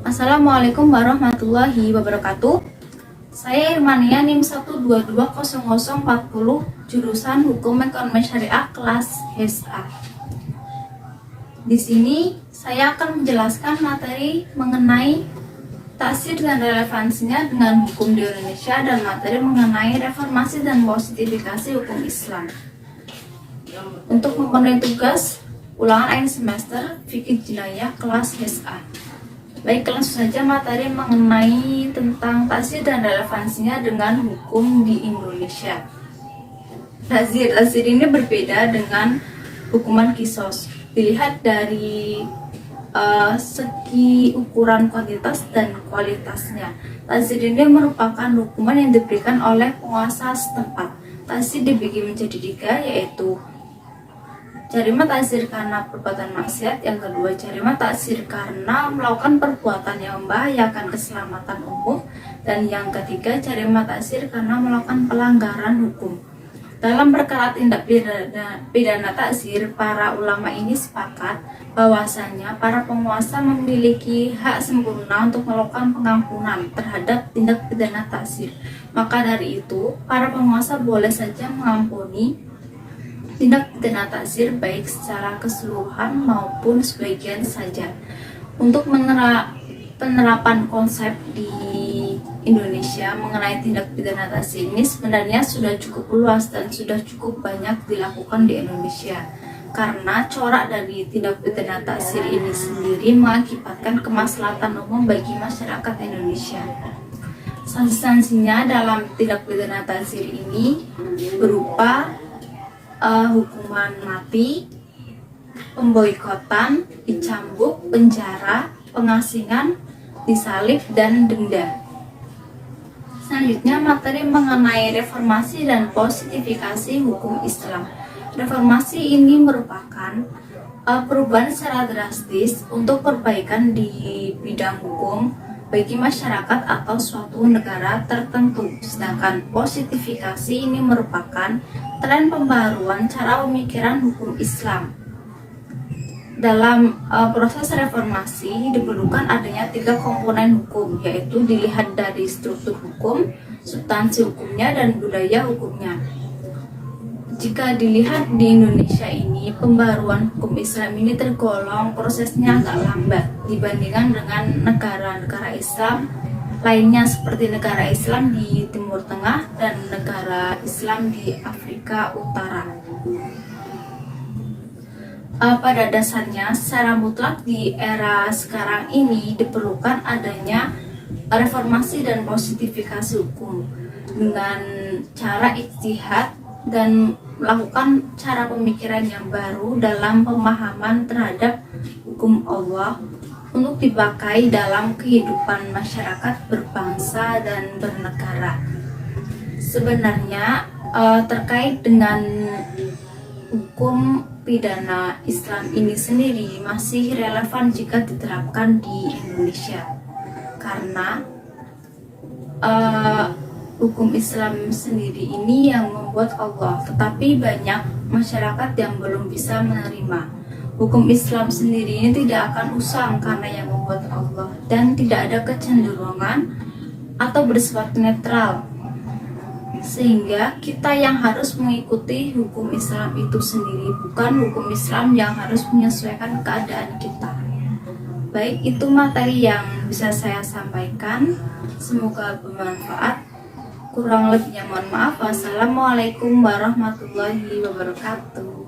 Assalamualaikum warahmatullahi wabarakatuh. Saya Irmania NIM 1220040 jurusan Hukum Ekonomi Syariah kelas HSA. Di sini saya akan menjelaskan materi mengenai taksir dan relevansinya dengan hukum di Indonesia dan materi mengenai reformasi dan positifikasi hukum Islam. Untuk memenuhi tugas ulangan akhir semester Fikih Jinayah kelas HSA. Baik, langsung saja materi mengenai tentang taksir dan relevansinya dengan hukum di Indonesia. Taksir ini berbeda dengan hukuman kisos. Dilihat dari segi ukuran kuantitas dan kualitasnya. Taksir ini merupakan hukuman yang diberikan oleh penguasa setempat. Taksir dibagi menjadi 3, yaitu jarima taksir karena perbuatan maksiat, yang kedua jarima taksir karena melakukan perbuatan yang membahayakan keselamatan umum, dan yang ketiga jarima taksir karena melakukan pelanggaran hukum. Dalam perkara tindak pidana taksir, para ulama ini sepakat bahwasanya para penguasa memiliki hak sempurna untuk melakukan pengampunan terhadap tindak pidana taksir. Maka dari itu, para penguasa boleh saja mengampuni tindak pidana taksir baik secara keseluruhan maupun sebagian saja. Untuk penerapan konsep di Indonesia mengenai tindak pidana taksir ini sebenarnya sudah cukup luas dan sudah cukup banyak dilakukan di Indonesia, karena corak dari tindak pidana taksir ini sendiri mengakibatkan kemaslahatan umum bagi masyarakat Indonesia. Sanksi-sanksinya dalam tindak pidana taksir ini berupa hukuman mati, pemboikotan, dicambuk, penjara, pengasingan, disalib, dan denda. Selanjutnya materi mengenai reformasi dan positifikasi hukum Islam. Reformasi ini merupakan perubahan secara drastis untuk perbaikan di bidang hukum bagi masyarakat atau suatu negara tertentu. Sedangkan positifikasi ini merupakan tren pembaruan cara pemikiran hukum Islam. Dalam proses reformasi diperlukan adanya 3 komponen hukum, yaitu dilihat dari struktur hukum, substansi hukumnya, dan budaya hukumnya. Jika dilihat di Indonesia ini, pembaruan hukum Islam ini tergolong prosesnya agak lambat dibandingkan dengan negara-negara Islam lainnya seperti negara Islam di Timur Tengah dan negara Islam di Afrika Utara. Pada dasarnya, secara mutlak di era sekarang ini diperlukan adanya reformasi dan positifikasi hukum dengan cara ijtihad dan melakukan cara pemikiran yang baru dalam pemahaman terhadap hukum Allah untuk dipakai dalam kehidupan masyarakat berbangsa dan bernegara. Sebenarnya terkait dengan hukum pidana Islam ini sendiri masih relevan jika diterapkan di Indonesia, karena hukum Islam sendiri ini yang membuat Allah, tetapi banyak masyarakat yang belum bisa menerima. Hukum Islam sendiri ini tidak akan usang karena yang membuat Allah, dan tidak ada kecenderungan atau bersifat netral, sehingga kita yang harus mengikuti hukum Islam itu sendiri, bukan hukum Islam yang harus menyesuaikan keadaan kita. Baik, itu materi yang bisa saya sampaikan, semoga bermanfaat. Kurang lebihnya mohon maaf. Wassalamualaikum warahmatullahi wabarakatuh.